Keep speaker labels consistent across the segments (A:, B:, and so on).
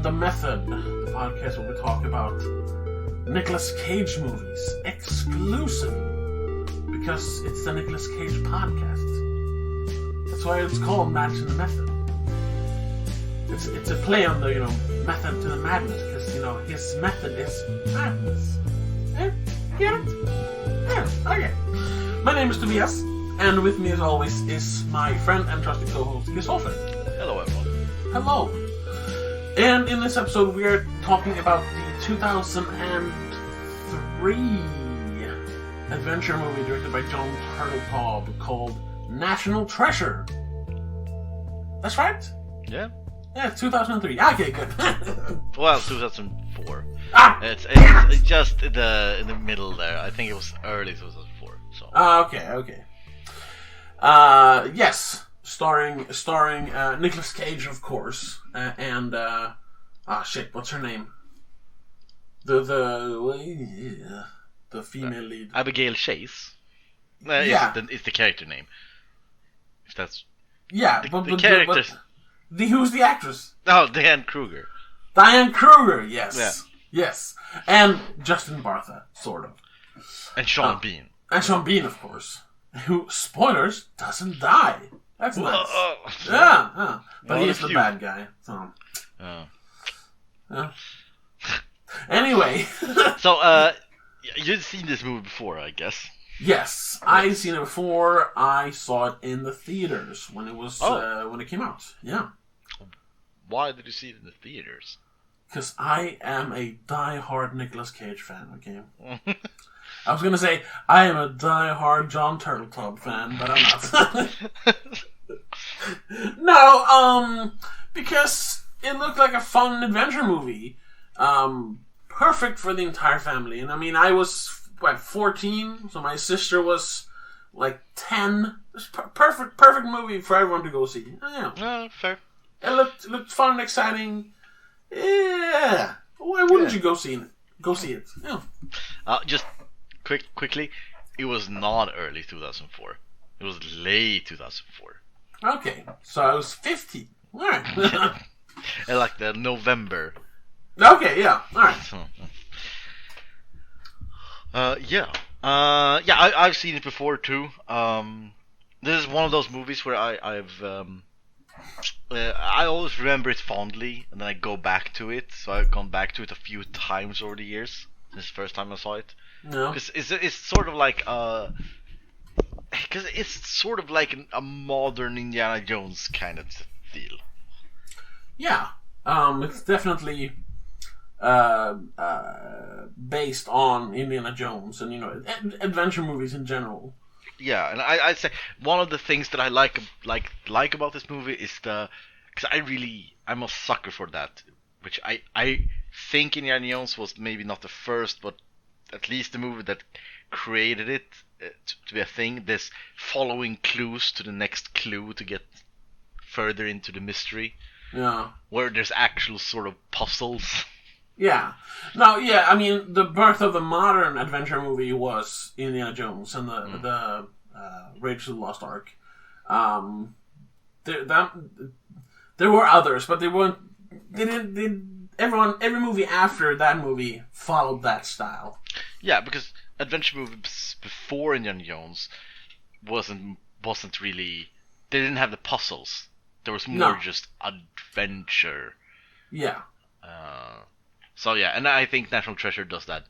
A: The Method, the podcast where we talk about Nicolas Cage movies, exclusive, because it's the Nicolas Cage podcast. That's why it's called Matching the Method. It's a play on the, method to the madness, because, his method is madness. Get it? Yeah, okay. My name is Tobias, and with me as always is my friend and trusted co-host, Christopher.
B: Hello everyone.
A: Hello. And in this episode we are talking about the 2003 adventure movie directed by John Turteltaub called National Treasure. That's right?
B: Yeah.
A: Yeah, 2003. Okay, good.
B: Well, 2004. It's just in the middle there. I think it was early 2004. So.
A: Okay. Yes, starring Nicolas Cage, of course, and what's her name? The female lead.
B: Abigail Chase.
A: Yeah,
B: it's the character name. If that's
A: the
B: characters.
A: Who's the actress?
B: Oh, Diane Kruger.
A: Diane Kruger, yes.
B: Yeah.
A: Yes. And Justin Bartha, sort of.
B: And Sean Bean.
A: And Sean Bean, of course. Who, spoilers, doesn't die. That's nice. Yeah. But he's the bad guy. So. Anyway.
B: So, you've seen this movie before, I guess.
A: Yes, I've seen it before. I saw it in the theaters when it was when it came out. Yeah.
B: Why did you see it in the theaters?
A: Because I am a die-hard Nicolas Cage fan. Okay. I was gonna say I am a die-hard John Turteltaub fan, but I'm not. No, because it looked like a fun adventure movie. Perfect for the entire family, and I mean, I was 14, so my sister was like 10. It's perfect movie for everyone to go see. Yeah.
B: Fair.
A: It looked fun and exciting. Yeah. Why wouldn't you go see it? Yeah.
B: Just quickly, it was not early 2004. It was late 2004.
A: Okay, so I was 15. All right.
B: And like the November.
A: Okay, yeah. All right.
B: I've seen it before too. This is one of those movies where I always remember it fondly, and then I go back to it. So I've gone back to it a few times over the years. This is the first time I saw it.
A: No.
B: Because it's sort of like a modern Indiana Jones kind of deal.
A: Yeah. It's definitely based on Indiana Jones and adventure movies in general.
B: Yeah, and I'd say one of the things that I like about this movie is because I'm a sucker for that, which I think Indiana Jones was maybe not the first, but at least the movie that created it to be a thing. This following clues to the next clue to get further into the mystery.
A: Yeah.
B: Where there's actual sort of puzzles.
A: Yeah. No, yeah, I mean, the birth of the modern adventure movie was Indiana Jones and the Raiders of the Lost Ark. There were others, but every movie after that movie followed that style.
B: Yeah, because adventure movies before Indiana Jones wasn't really, they didn't have the puzzles. There was more just adventure.
A: Yeah.
B: So yeah, and I think National Treasure does that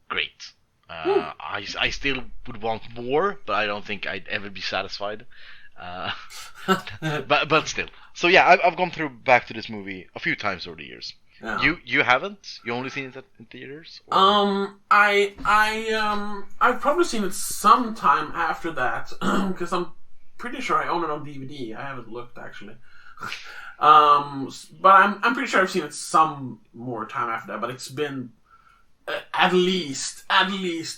B: great. I still would want more, but I don't think I'd ever be satisfied. But still. So yeah, I've gone back to this movie a few times over the years. Yeah. You haven't? You only seen it in theaters? Or?
A: I've probably seen it sometime after that because I'm pretty sure I own it on DVD. I haven't looked actually. But I'm pretty sure I've seen it some more time after that. But it's been at least 10 years,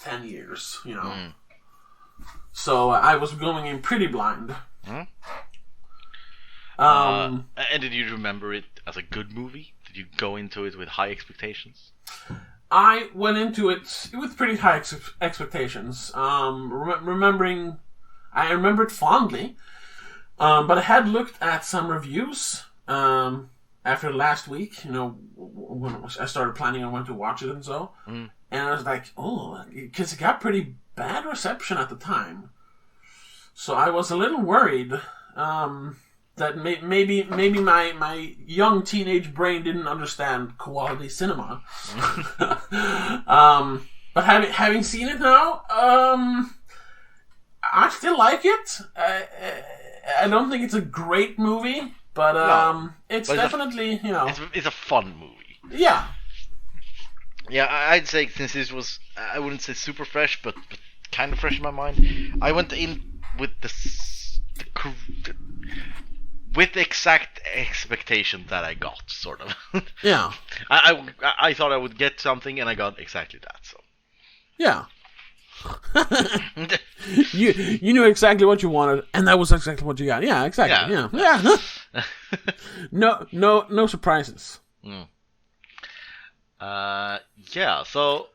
A: So I was going in pretty blind.
B: And did you remember it as a good movie? Did you go into it with high expectations?
A: I went into it with pretty high expectations. I remember it fondly. But I had looked at some reviews, and after last week, when I started planning on when to watch it and so, and I was like, oh, because it got pretty bad reception at the time. So I was a little worried that maybe my young teenage brain didn't understand quality cinema. But having seen it now, I still like it. I don't think it's a great movie, but it's definitely,
B: It's a fun movie.
A: Yeah.
B: Yeah, I'd say since this was, I wouldn't say super fresh, but kind of fresh in my mind, I went in with with the exact expectation that I got, sort of.
A: Yeah.
B: I thought I would get something, and I got exactly that. So.
A: Yeah. you knew exactly what you wanted, and that was exactly what you got. Yeah, exactly. Yeah. No surprises.
B: Yeah. So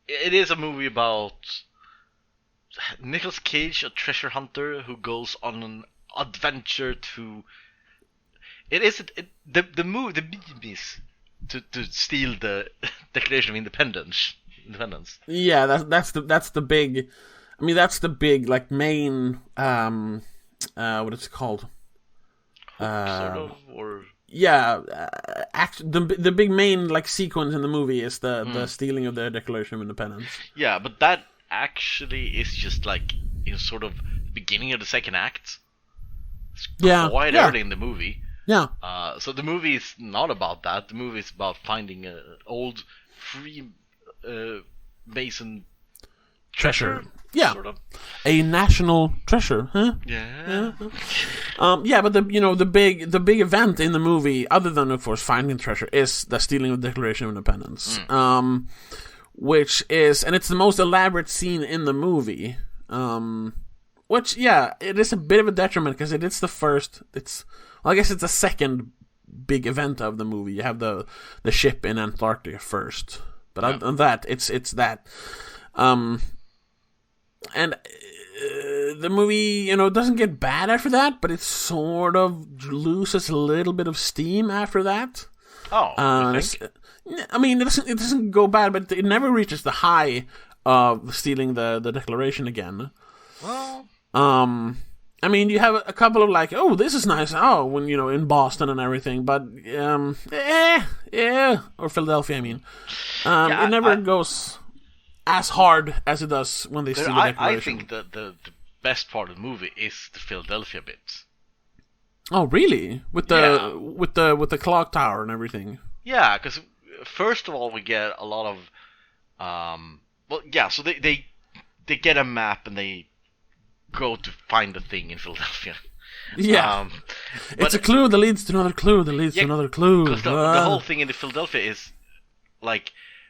B: it is a movie about Nicolas Cage, a treasure hunter who goes on an adventure to. The movie the Dummies to steal the Declaration of Independence.
A: Yeah, that's the big. I mean, that's the big main. What is it called?
B: Sort of, or.
A: Yeah, the big main sequence in the movie is the stealing of the Declaration of Independence.
B: Yeah, but that actually is just in sort of beginning of the second act. It's quite early in the movie.
A: Yeah.
B: So the movie is not about that. The movie is about finding an old free Mason treasure.
A: Yeah.
B: Sort of.
A: A national treasure, huh?
B: Yeah.
A: But the big event in the movie, other than of course finding the treasure, is the stealing of the Declaration of Independence. Which is, and it's the most elaborate scene in the movie. Which, it is a bit of a detriment because it is the first. I guess it's the second big event of the movie. You have the ship in Antarctica first, but other than that, it's that. And the movie, doesn't get bad after that, but it sort of loses a little bit of steam after that.
B: Oh, I
A: mean, it doesn't go bad, but it never reaches the high of stealing the Declaration again.
B: Well,
A: I mean, you have a couple of oh, this is nice. Oh, when in Boston and everything, but or Philadelphia. I mean, it never goes as hard as it does when they steal the Declaration.
B: I think the best part of the movie is the Philadelphia bit.
A: Oh, really? With the clock tower and everything.
B: Yeah, because first of all, we get a lot of so they get a map and they go to find the thing in Philadelphia.
A: Yeah, it's a clue that leads to another clue that leads to another clue.
B: Because the whole thing in the Philadelphia is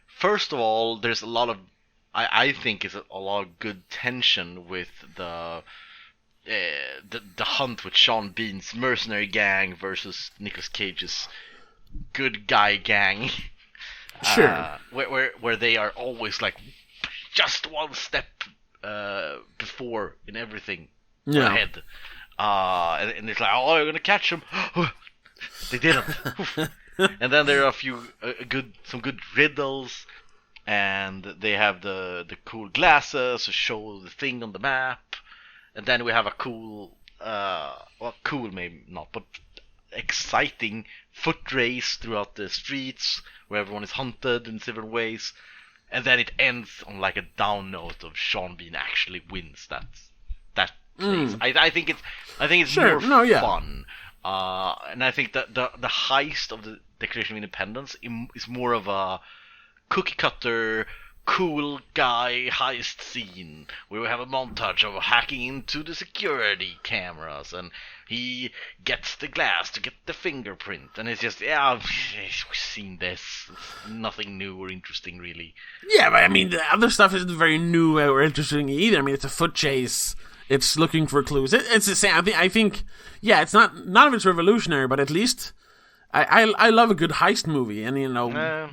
B: first of all, there's a lot of I think is a lot of good tension with the hunt with Sean Bean's mercenary gang versus Nicolas Cage's good guy gang.
A: Sure.
B: Where they are always just one step before in everything ahead. And it's oh, you're gonna catch them. They didn't. And then there are a few some good riddles, and they have the cool glasses to show the thing on the map. And then we have a cool, cool maybe not, but exciting foot race throughout the streets where everyone is hunted in different ways. And then it ends on a down note of Sean Bean actually wins that place. I think it's more fun. And I think that the heist of the Declaration of Independence is more of a cookie cutter cool guy heist scene where we have a montage of hacking into the security cameras, and he gets the glass to get the fingerprint, and it's just we've seen this. It's nothing new or interesting really.
A: Yeah, but I mean the other stuff isn't very new or interesting either. I mean it's a foot chase. It's looking for clues. It's the same. I think it's not, none of it's revolutionary, but at least I love a good heist movie, and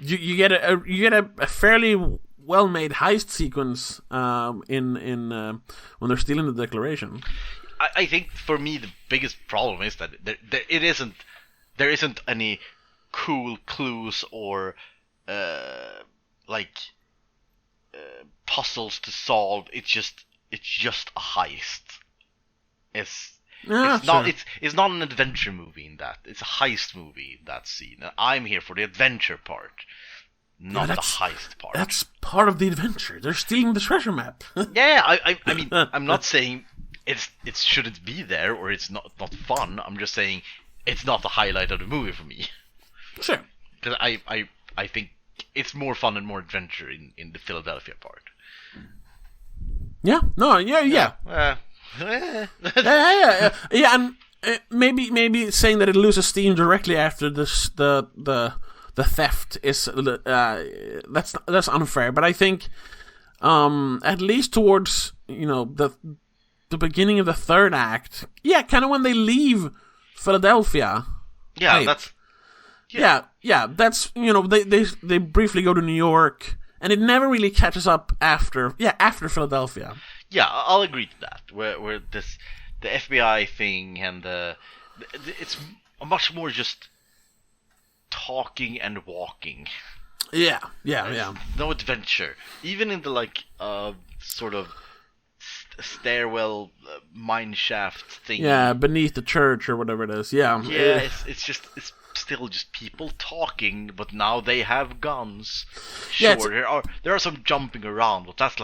A: you get a fairly well-made heist sequence in when they're stealing the Declaration.
B: I think for me the biggest problem is that there isn't any cool clues or puzzles to solve. It's just a heist. It's not an adventure movie in that. It's a heist movie in that scene. And I'm here for the adventure part, not the heist part.
A: That's part of the adventure. They're stealing the treasure map.
B: Yeah, I mean, I'm not saying it shouldn't be there or it's not fun. I'm just saying it's not the highlight of the movie for me.
A: Sure.
B: Because I think it's more fun and more adventure in the Philadelphia part.
A: Yeah. No. Yeah. Yeah, and maybe saying that it loses steam directly after this the theft is that's unfair. But I think at least towards the beginning of the third act, kind of when they leave Philadelphia.
B: Yeah, right?
A: That's they briefly go to New York, and it never really catches up after Philadelphia.
B: Yeah, I'll agree to that. Where the FBI thing and it's much more just talking and walking.
A: Yeah.
B: No adventure. Even in the sort of stairwell mine shaft thing.
A: Yeah, beneath the church or whatever it is. Yeah.
B: Yeah, it's still just people talking, but now they have guns. Sure, there are some jumping around, but that's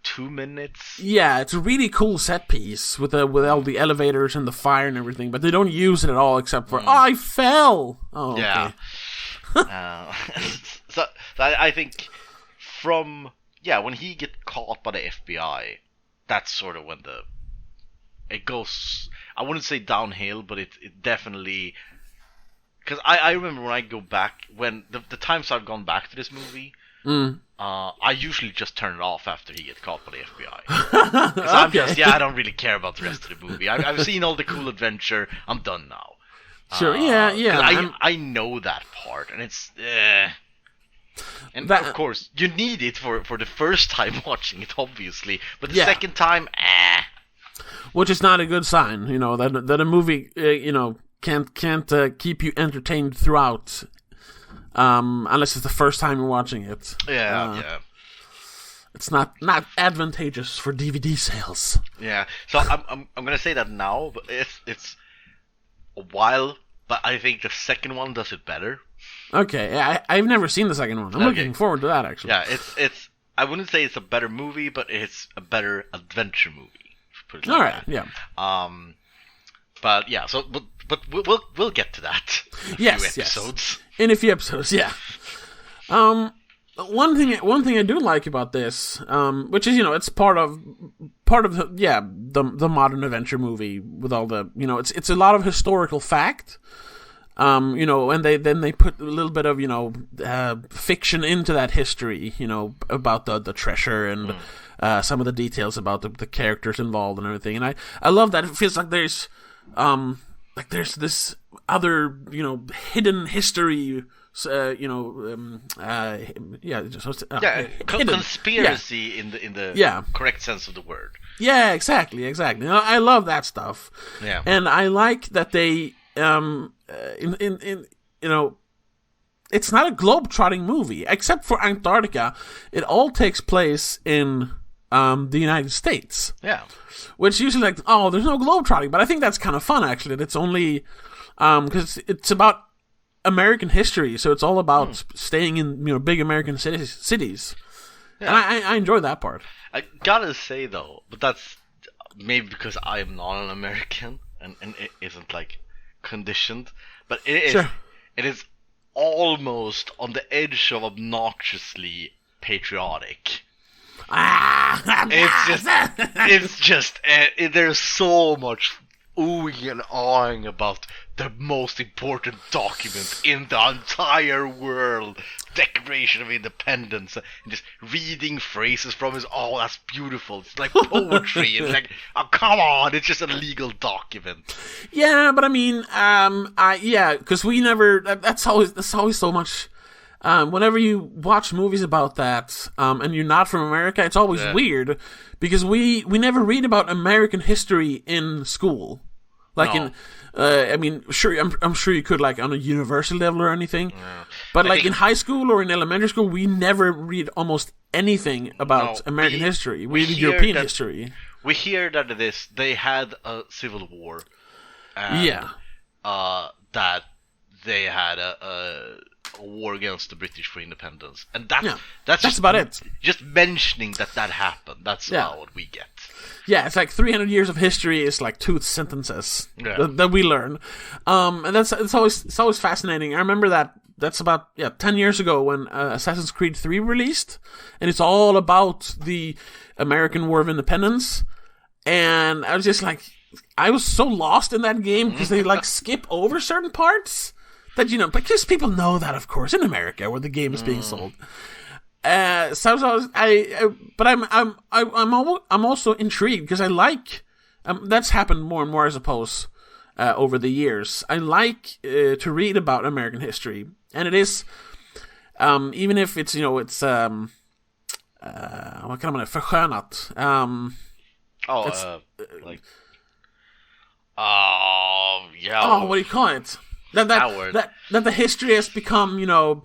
B: 2 minutes.
A: Yeah, it's a really cool set piece with all the elevators and the fire and everything, but they don't use it at all except for I fell. Oh, okay.
B: Yeah. So I think when he gets caught by the FBI, that's sort of when it goes. I wouldn't say downhill, but it definitely. Because I remember when I go back, when the times I've gone back to this movie, I usually just turn it off after he gets caught by the FBI. Because I don't really care about the rest of the movie. I've seen all the cool adventure. I'm done now.
A: Sure, yeah.
B: I know that part, and it's... And of course, you need it for the first time watching it, obviously. But the second time,
A: Which is not a good sign, that a movie, can't keep you entertained throughout, unless it's the first time you're watching it.
B: Yeah.
A: It's not advantageous for DVD sales.
B: Yeah, so I'm gonna say that now, but it's a while. But I think the second one does it better.
A: Okay, I've never seen the second one. I'm looking forward to that, actually.
B: Yeah, it's. I wouldn't say it's a better movie, but it's a better adventure movie. Put it like
A: all right,
B: that.
A: yeah.
B: But yeah, so but we'll get to that. In a few episodes.
A: In a few episodes, yeah. One thing I do like about this, which is it's part of the modern adventure movie with all the it's a lot of historical fact, and they put a little bit of fiction into that history, about the treasure and some of the details about the characters involved and everything, and I love that. It feels like there's this other hidden history.
B: Conspiracy in the correct sense of the word.
A: Yeah, exactly. I love that stuff.
B: Yeah,
A: and I like that they it's not a globe-trotting movie except for Antarctica. It all takes place in the United States.
B: Yeah,
A: which usually there's no globe-trotting, but I think that's kind of fun actually. That it's only because it's about American history, so it's all about staying in big American cities. Yeah. And I enjoy that part.
B: I gotta say though, but that's maybe because I am not an American and it isn't conditioned, but it is almost on the edge of obnoxiously patriotic. It's just there's so much oohing and awing about the most important document in the entire world, Declaration of Independence, and just reading phrases from it. Oh, that's beautiful. It's like poetry. It's oh, come on, it's just a legal document.
A: Yeah, but I mean, because we never. That's always so much. Whenever you watch movies about that, and you're not from America, it's always weird because we never read about American history in school. I mean, sure, I'm sure you could, like, on a university level or anything.
B: Yeah.
A: But,
B: I
A: like,
B: think-
A: in high school or in elementary school, we never read almost anything about American history. We read
B: hear
A: European
B: that-
A: history.
B: We hear that they had a civil war. And,
A: Yeah.
B: That they had a war against the British for independence, and that's just,
A: about it.
B: Just mentioning that happened. That's what we get.
A: Yeah, it's like 300 years of history is like 2 sentences that we learn, and it's always fascinating. I remember that's about 10 years ago when Assassin's Creed 3 released, and it's all about the American War of Independence, and I was just like, I was so lost in that game because they like skip over certain parts that, you know, because people know that, of course, in America where the game is being sold. So I'm also intrigued because I like that's happened more and more, I suppose, over the years. I like to read about American history, and it is even if it's, you know, it's what kan man förskönat. What do you call it? That the history has become, you know,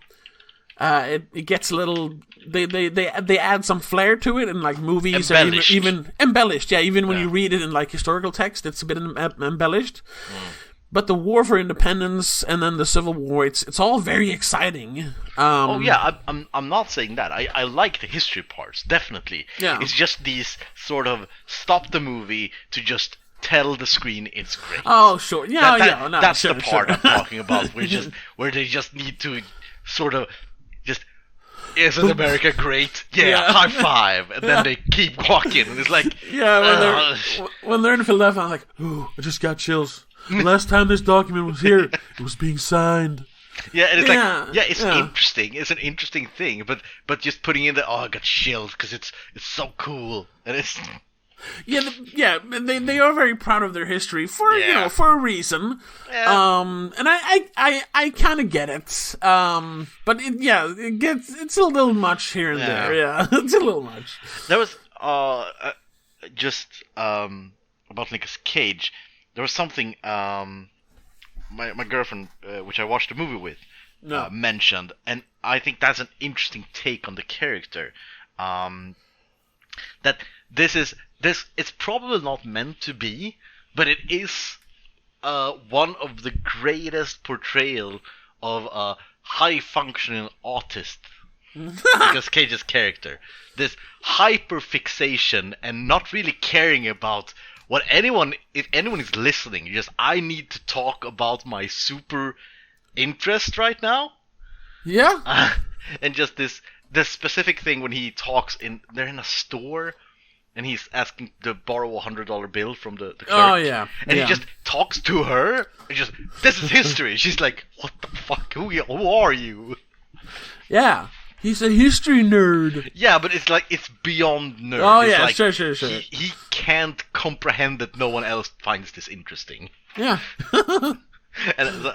A: it gets a little. They add some flair to it in like movies,
B: embellished.
A: Or even embellished. Yeah, even when you read it in like historical text, it's a bit embellished. But the War for Independence and then the Civil War, it's all very exciting.
B: I'm not saying that. I like the history parts, definitely.
A: Yeah.
B: It's just these sort of stop the movie to just tell the screen it's great.
A: Oh, sure. Yeah,
B: that's the part I'm talking about. Where they just need to sort of just, isn't America great? Yeah, high five, and then they keep walking, and it's like,
A: when they're in Philadelphia, I'm like, ooh, I just got chills. The last time this document was here, it was being signed.
B: Yeah, and it's interesting. It's an interesting thing, but just putting in I got chills because it's so cool, and it's.
A: They are very proud of their history for a reason.
B: Yeah.
A: And I kind of get it. But it's a little much here and there. Yeah, it's a little much.
B: There was just about Nicolas Cage. There was something my girlfriend, which I watched the movie with, mentioned, and I think that's an interesting take on the character. That this it's probably not meant to be, but it is one of the greatest portrayal of a high-functioning autist. Nicolas Cage's character, this hyper-fixation and not really caring about what if anyone is listening, I need to talk about my super interest right now.
A: Yeah.
B: And just this specific thing when he talks they're in a store and he's asking to borrow $100 bill from the clerk.
A: Oh yeah.
B: And he just talks to her and this is history. She's like, what the fuck? Who are you?
A: Yeah. He's a history nerd.
B: Yeah, but it's beyond nerd.
A: Oh,
B: it's
A: yeah,
B: like,
A: sure.
B: He can't comprehend that no one else finds this interesting.
A: Yeah.
B: And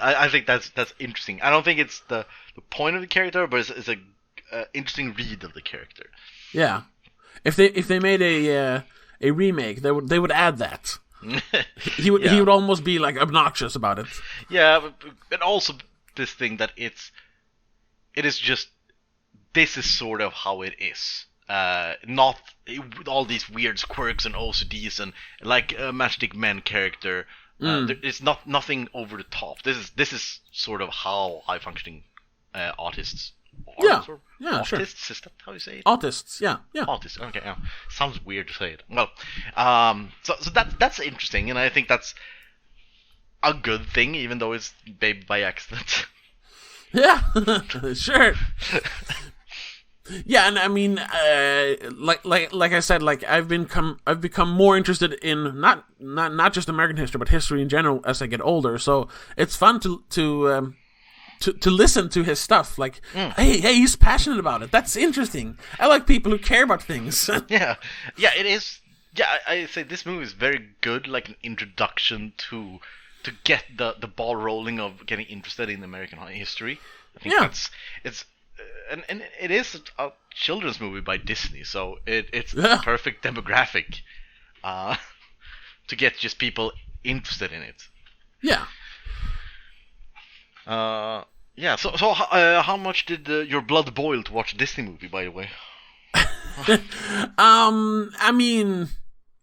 B: I think that's interesting. I don't think it's the point of the character, but it's a interesting read of the character.
A: Yeah. If they made a remake, they would add that. He would almost be like obnoxious about it.
B: Yeah, but also this thing that it is just. This is sort of how it is. Not with all these weird quirks and OCDs and like a Matchstick Men character. It's nothing over the top. This is sort of how high functioning artists are.
A: Yeah,
B: artists,
A: sure.
B: Is that how you say it?
A: Artists, yeah.
B: Artists. Okay, yeah. Sounds weird to say it. Well, so that's interesting, and I think that's a good thing, even though it's maybe by accident.
A: Yeah, sure. Yeah, and I mean, like I said, like I've become more interested in not just American history, but history in general as I get older. So it's fun to listen to his stuff. Like, hey, he's passionate about it. That's interesting. I like people who care about things.
B: yeah, it is. Yeah, I say this movie is very good, like an introduction to get the ball rolling of getting interested in American history. I think it's. And it is a children's movie by Disney, so it's the perfect demographic to get just people interested in it.
A: Yeah.
B: Yeah. So how much did your blood boil to watch a Disney movie, by the way?
A: I mean,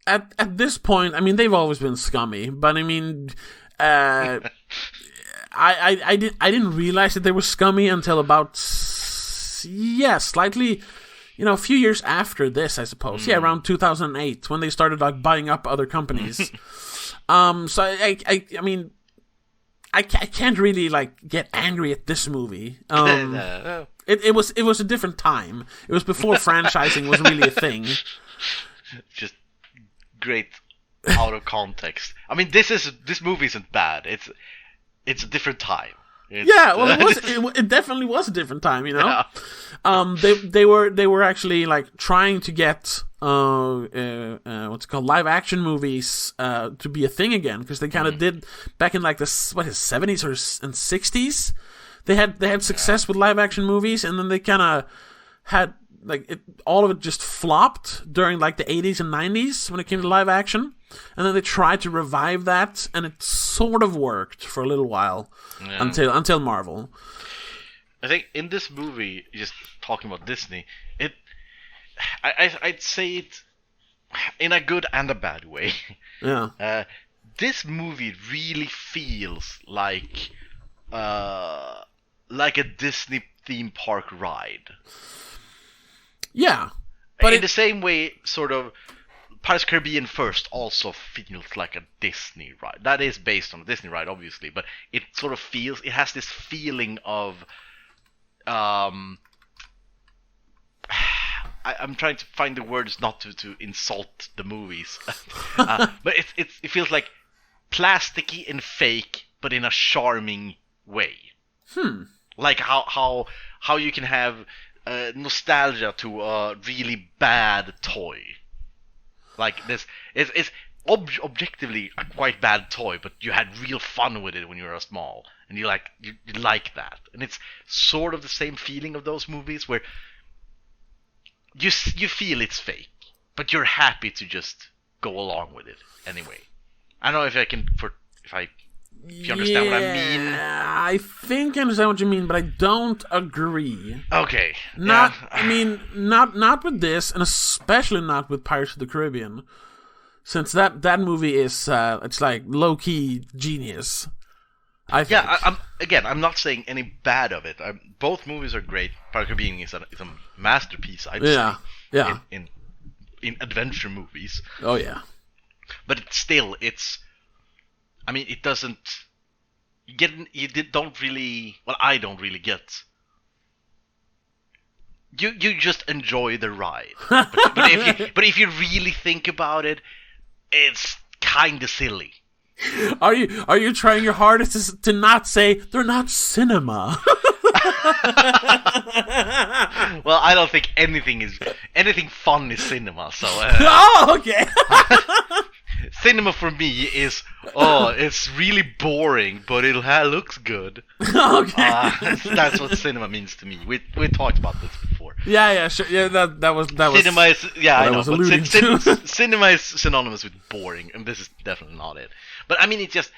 A: at this point, I mean, they've always been scummy, but I mean, I didn't realize that they were scummy until about slightly, a few years after this, I suppose. Yeah, around 2008 when they started like buying up other companies. So I mean, I can't really like get angry at this movie. It was a different time. It was before franchising was really a thing.
B: Just great out of context. I mean, this movie isn't bad. It's a different time.
A: It definitely was a different time, Yeah. They were actually like trying to get what's it called, live action movies to be a thing again, because they kind of did back in like the 70s and 60s. They had success with live action movies, and then they kind of had like all of it just flopped during like the 80s and 90s when it came to live action. And then they tried to revive that, and it sort of worked for a little while until Marvel.
B: I think in this movie, just talking about Disney, I'd say it in a good and a bad way.
A: Yeah.
B: This movie really feels like a Disney theme park ride.
A: Yeah,
B: but in the same way, sort of, Pirates of the Caribbean First also feels like a Disney ride. That is based on a Disney ride, obviously, but it sort of feels, it has this feeling of, I'm trying to find the words not to insult the movies, but it feels like plasticky and fake, but in a charming way. Like how you can have nostalgia to a really bad toy. Like this, it's objectively a quite bad toy, but you had real fun with it when you were small, and you like that. And it's sort of the same feeling of those movies where you feel it's fake, but you're happy to just go along with it anyway. I don't know if you understand what I mean.
A: I think I understand what you mean, but I don't agree.
B: Okay.
A: I mean, not with this, and especially not with Pirates of the Caribbean, since that movie is it's like low key genius. I think.
B: Yeah, I'm not saying any bad of it. Both movies are great. Pirates of the Caribbean is a masterpiece. I'd say.
A: Yeah.
B: In adventure movies.
A: Oh yeah.
B: But it's. I mean, it doesn't. Don't really. Well, I don't really get. You just enjoy the ride. but if you really think about it, it's kind of silly.
A: Are you trying your hardest to not say they're not cinema?
B: Well, I don't think anything fun is cinema. So.
A: Oh, okay.
B: Cinema for me is it's really boring, but it looks good.
A: Okay.
B: That's what cinema means to me. We talked about this before.
A: Yeah, sure. Yeah, that was
B: cinema is I know.
A: But
B: cinema is synonymous with boring, and this is definitely not it. But I mean, it's just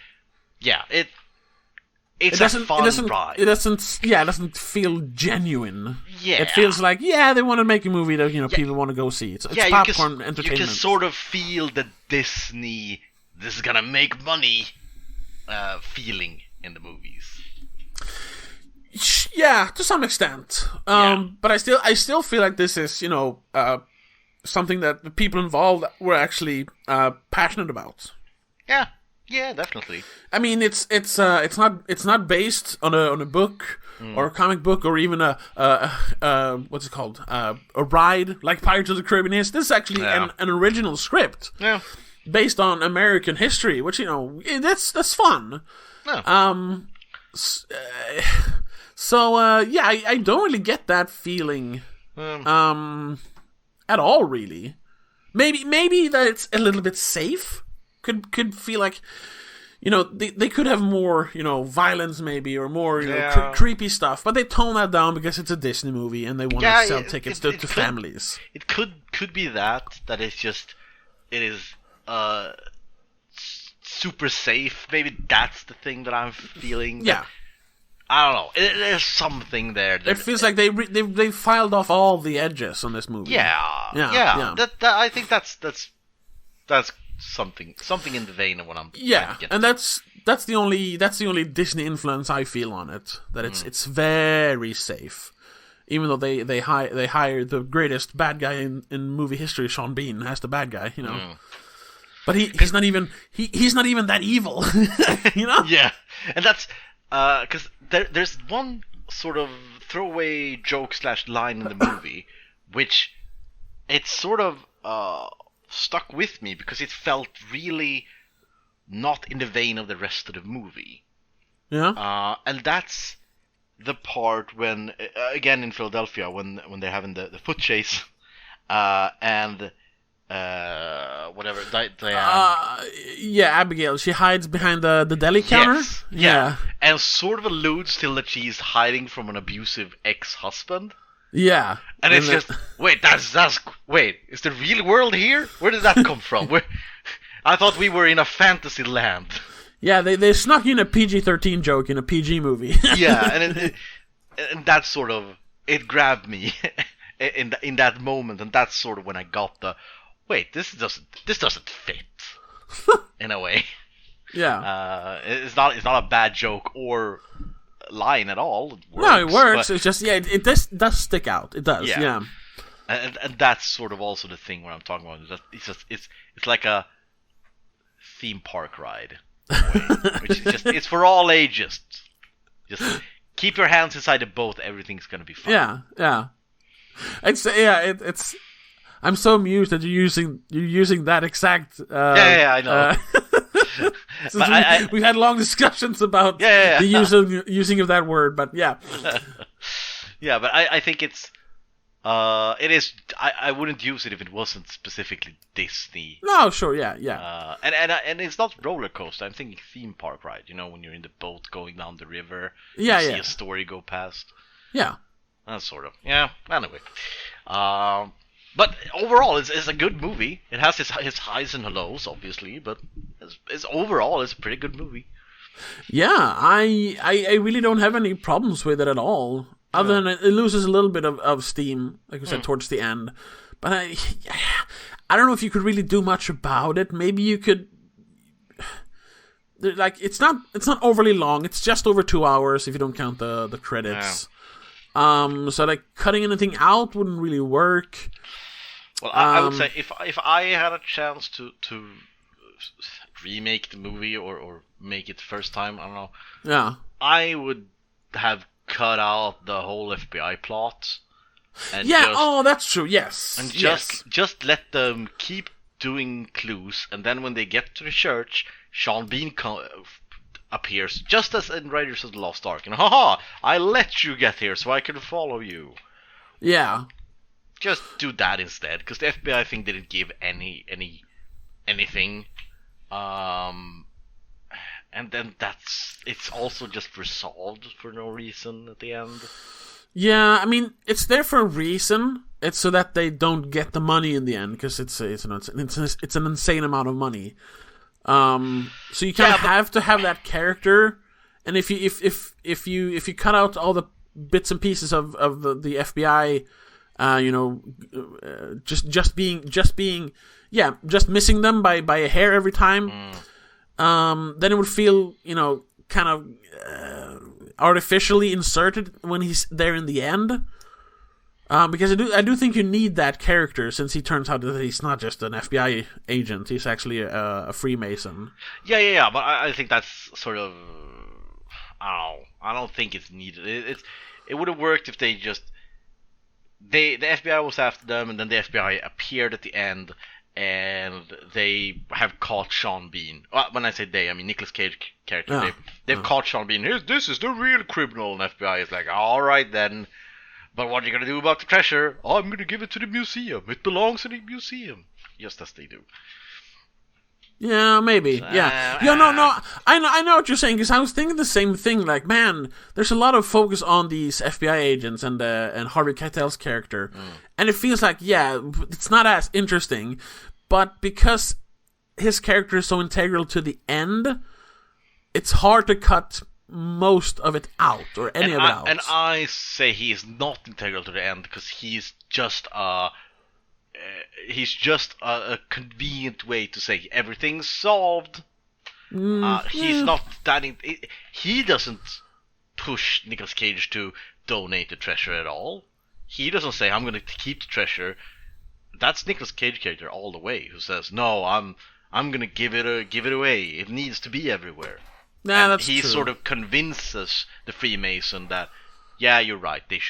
B: it's a fun ride.
A: It doesn't feel genuine.
B: Yeah.
A: It feels like they want to make a movie that people want to go see. It's popcorn entertainment.
B: You can sort of feel the Disney, this is gonna make money, feeling in the movies.
A: Yeah, to some extent. But I still feel like this is something that the people involved were actually passionate about.
B: Yeah. Yeah, definitely.
A: I mean, it's not based on a book or a comic book or even a what's it called, a ride like Pirates of the Caribbean is. This is actually an original script based on American history, which that's fun.
B: Yeah.
A: I don't really get that feeling at all, really. Maybe that it's a little bit safe. Could feel like, they could have more, violence maybe, or more, creepy stuff. But they tone that down because it's a Disney movie and they want to sell tickets to families.
B: It could be that it's just, it is super safe. Maybe that's the thing that I'm feeling.
A: Yeah.
B: I don't know. There's something there.
A: It feels like they filed off all the edges on this movie.
B: Yeah. That I think that's something in the vein of what I'm.
A: Yeah, and that's the only Disney influence I feel on it. That it's very safe, even though they hired the greatest bad guy in movie history, Sean Bean, as the bad guy. But he's not even that evil.
B: Yeah, and that's because there's one sort of throwaway joke / line in the movie, which it's sort of stuck with me because it felt really not in the vein of the rest of the movie.
A: Yeah.
B: And that's the part when, again in Philadelphia, when they're having the foot chase, and whatever, Diane.
A: Yeah, Abigail. She hides behind the deli counter.
B: Yes, yeah, and sort of alludes till that she's hiding from an abusive ex-husband.
A: Yeah,
B: and it's just wait, wait, is the real world here? Where did that come from? I thought we were in a fantasy land.
A: Yeah, they snuck in a PG-13 joke in a PG movie.
B: Yeah, and that sort of it grabbed me in that moment, and that's sort of when I got the wait, this doesn't fit in a way.
A: Yeah,
B: it's not a bad joke or line at all. It works,
A: no, it works. It's just it does stick out. It does. Yeah.
B: And that's sort of also the thing where I'm talking about. It's like a theme park ride, which is just it's for all ages. Just keep your hands inside the boat. Everything's gonna be fine.
A: Yeah. It's. I'm so amused that you're using that exact.
B: I know.
A: We've had long discussions about the using of that word, but yeah.
B: Yeah, but I think it is. I wouldn't use it if it wasn't specifically Disney.
A: No, sure, yeah.
B: And it's not roller coaster. I'm thinking theme park ride. When you're in the boat going down the river. See a story go past.
A: Yeah.
B: That sort of. Yeah. Anyway. But overall, it's a good movie. It has its highs and lows, obviously, but overall, it's a pretty good movie.
A: Yeah, I really don't have any problems with it at all. Other than it loses a little bit of steam, like we said, towards the end. But I don't know if you could really do much about it. Maybe you could. Like it's not overly long. It's just over 2 hours if you don't count the credits. Yeah. So like cutting anything out wouldn't really work.
B: Well, I would say if I had a chance to remake the movie or make it first time, I don't know.
A: Yeah.
B: I would have cut out the whole FBI plot. And
A: that's true. Yes.
B: And just let them keep doing clues, and then when they get to the church, Sean Bean appears just as in Raiders of the Lost Ark, and haha, I let you get here so I can follow you.
A: Yeah.
B: Just do that instead, because the FBI, I think, didn't give anything. And then it's also just resolved for no reason at the end.
A: Yeah, I mean, it's there for a reason. It's so that they don't get the money in the end, because it's an insane amount of money. So you kind of have to have that character, and if you cut out all the bits and pieces of the FBI. Just missing them by a hair every time. Then it would feel, kind of artificially inserted when he's there in the end. Because I do think you need that character, since he turns out that he's not just an FBI agent; he's actually a Freemason.
B: Yeah. But I think that's sort of, I don't think it's needed. It would have worked if they just. The FBI was after them, and then the FBI appeared at the end, and they have caught Sean Bean. Well, when I say they, I mean Nicolas Cage character.
A: Yeah.
B: They've caught Sean Bean. This is the real criminal, and FBI is like, all right then. But what are you gonna do about the treasure? Oh, I'm gonna give it to the museum. It belongs in the museum, just as they do.
A: Yeah, maybe. Yeah. No. I know what you're saying, because I was thinking the same thing. Like, man, there's a lot of focus on these FBI agents and Harvey Keitel's character, and it feels like it's not as interesting. But because his character is so integral to the end, it's hard to cut most of it out, or any of it out.
B: And I say he is not integral to the end, because he's just a convenient way to say everything's solved. He's not standing. He doesn't push Nicolas Cage to donate the treasure at all. He doesn't say, "I'm going to keep the treasure." That's Nicolas Cage character all the way, who says, "No, I'm going to give it away. It needs to be everywhere."
A: Yeah, that's
B: he
A: true.
B: sort of convinces the Freemason that, yeah, you're right. It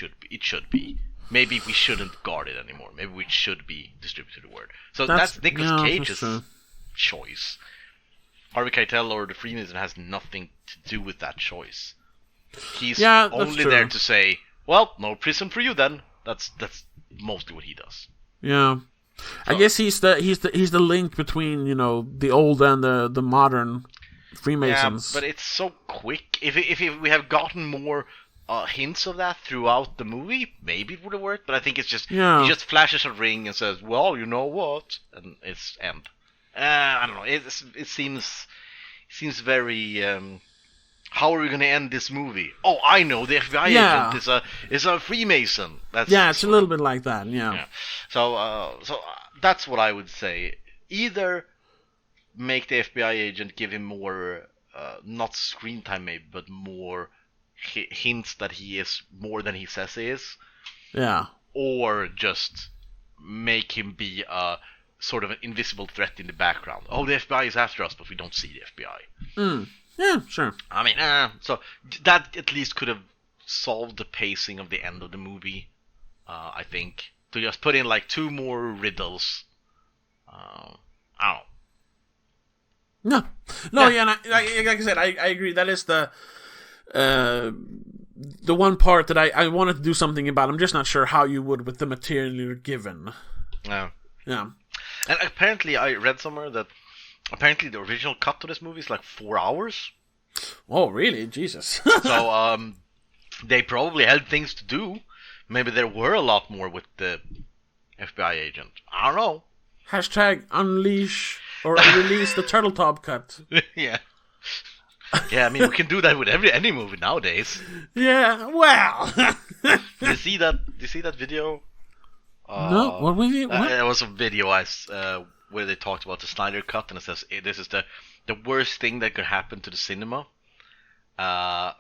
B: should be. Maybe we shouldn't guard it anymore. Maybe we should be distributed the word. So that's Nicolas Cage's choice. Harvey Keitel or the Freemason has nothing to do with that choice. He's only there to say, "Well, no prison for you then." That's mostly what he does.
A: Yeah, so, I guess he's the link between the old and the modern Freemasons.
B: Yeah, but it's so quick. If we have gotten more hints of that throughout the movie, maybe it would have worked. But I think it's just he just flashes a ring and says, "Well, you know what," and it's end. I don't know. It seems very. How are we going to end this movie? Oh, I know. The FBI agent is a Freemason.
A: It's a little bit like that. Yeah.
B: So that's what I would say. Either make the FBI agent give him more, not screen time maybe, but more hints that he is more than he says he is.
A: Yeah.
B: Or just make him be a sort of an invisible threat in the background. Oh, the FBI is after us, but we don't see the FBI.
A: Yeah, sure.
B: I mean, so that at least could have solved the pacing of the end of the movie, I think. To just put in like 2 more riddles. I don't know.
A: No, yeah, and like I said, I agree. That is the one part that I wanted to do something about. I'm just not sure how you would with the material you're given.
B: Yeah.
A: Yeah.
B: And apparently I read somewhere that apparently the original cut to this movie is like 4 hours.
A: Oh, really? Jesus.
B: So, they probably had things to do. Maybe there were a lot more with the FBI agent. I don't know.
A: # unleash or release the Turtle Top cut.
B: Yeah. Yeah, I mean, we can do that with any movie nowadays.
A: Yeah, well.
B: Did you see that video?
A: No, what was it? What?
B: It was a video where they talked about the Snyder Cut, and it says this is the worst thing that could happen to the cinema,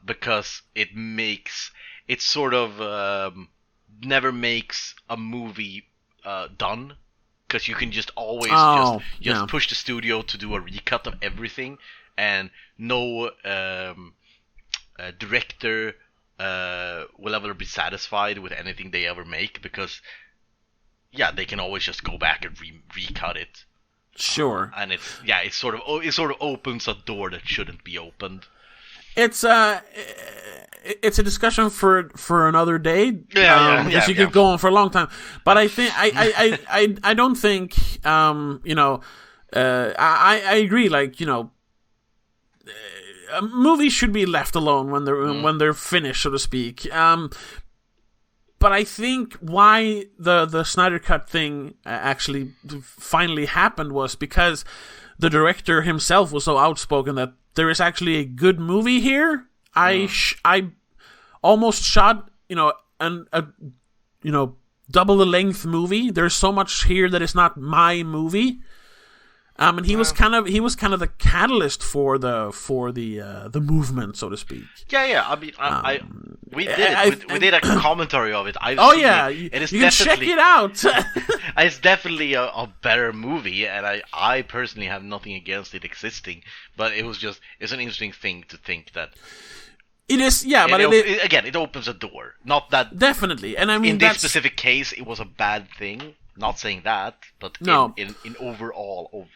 B: because it sort of never makes a movie done, because you can just always push the studio to do a recut of everything, and no director will ever be satisfied with anything they ever make, because they can always just go back and recut it.
A: Sure.
B: And it sort of opens a door that shouldn't be opened.
A: It's a discussion for another day. Because you could go on for a long time. But I think I don't think I agree. Like, movies should be left alone when they're finished, so to speak. But I think why the Snyder Cut thing actually finally happened was because the director himself was so outspoken that there is actually a good movie here. I almost shot a double the length movie. There's so much here that is not my movie. And he was kind of the catalyst for the movement, so to speak.
B: Yeah. I mean, we did a commentary of it.
A: You can check it out.
B: It's definitely a better movie, and I personally have nothing against it existing. But it's an interesting thing to think that
A: it is. Yeah, but
B: it opens a door. Not that
A: definitely, and I mean
B: in this specific case, it was a bad thing. Not saying that, but in overall.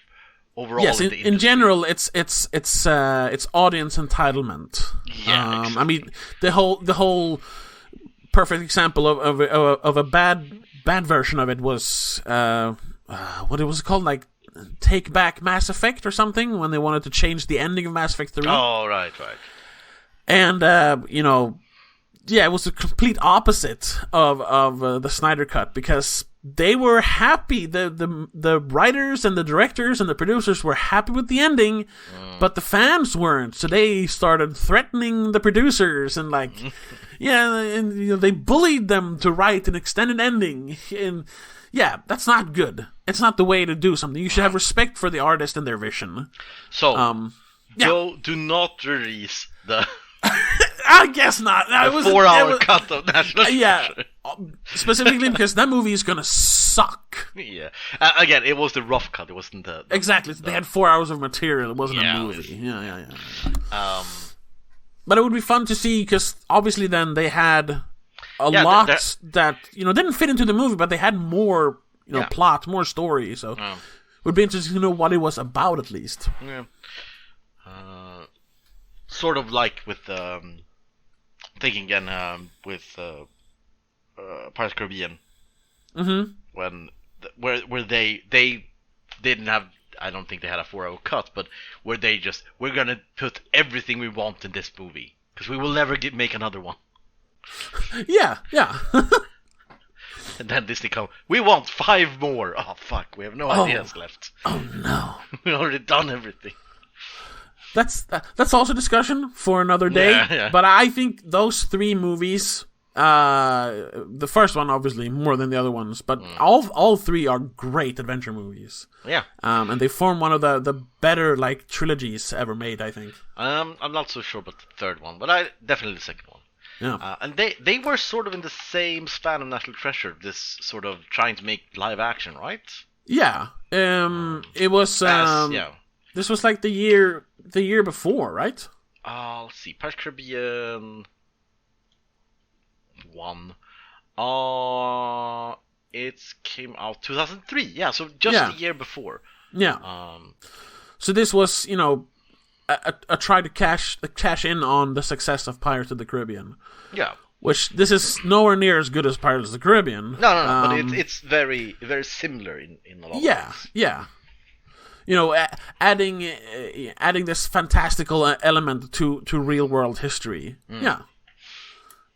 A: Yes, in general, it's audience entitlement.
B: Yeah, exactly.
A: I mean, the whole perfect example of a bad version of it was what it was called, like Take Back Mass Effect or something, when they wanted to change the ending of Mass Effect 3.
B: Oh, right.
A: And it was the complete opposite of the Snyder Cut, because they were happy. The writers and the directors and the producers were happy with the ending, but the fans weren't. So they started threatening the producers and and they bullied them to write an extended ending. And that's not good. It's not the way to do something. You should have respect for the artist and their vision.
B: So, do not release the.
A: I guess not.
B: It was 4-hour cut of National Treasure.
A: Specifically because that movie is gonna suck.
B: Yeah. Again, it was the rough cut. It wasn't the
A: exactly. They had 4 hours of material. It wasn't a movie. Yeah. But it would be fun to see, because obviously then they had a lot that didn't fit into the movie, but they had more plot, more story. So it would be interesting to know what it was about, at least.
B: Yeah. Sort of like with thinking again with Pirates of the Caribbean, when where they didn't have, I don't think they had a 4-hour cut, but where they just, we're gonna put everything we want in this movie because we will never make another one.
A: Yeah.
B: And then Disney come, we want 5 more. Oh fuck, we have no ideas left.
A: Oh no,
B: we already done everything.
A: That's also discussion for another day.
B: Yeah.
A: But I think those 3 movies, the first one obviously more than the other ones, but all 3 are great adventure movies.
B: Yeah.
A: And they form one of the better trilogies ever made, I think.
B: I'm not so sure about the third one, but definitely the second one.
A: Yeah.
B: And they were sort of in the same span of National Treasure, this sort of trying to make live action, right?
A: Yeah. It was this was like the year before, right?
B: Let's see. Pirates of the Caribbean 1. It came out 2003. Yeah, so just the year before.
A: Yeah. So this was, a try to cash in on the success of Pirates of the Caribbean.
B: Yeah.
A: Which this is nowhere near as good as Pirates of the Caribbean.
B: No, but it's very, very similar in a lot of ways.
A: Yeah. Adding this fantastical element to real world history. Yeah,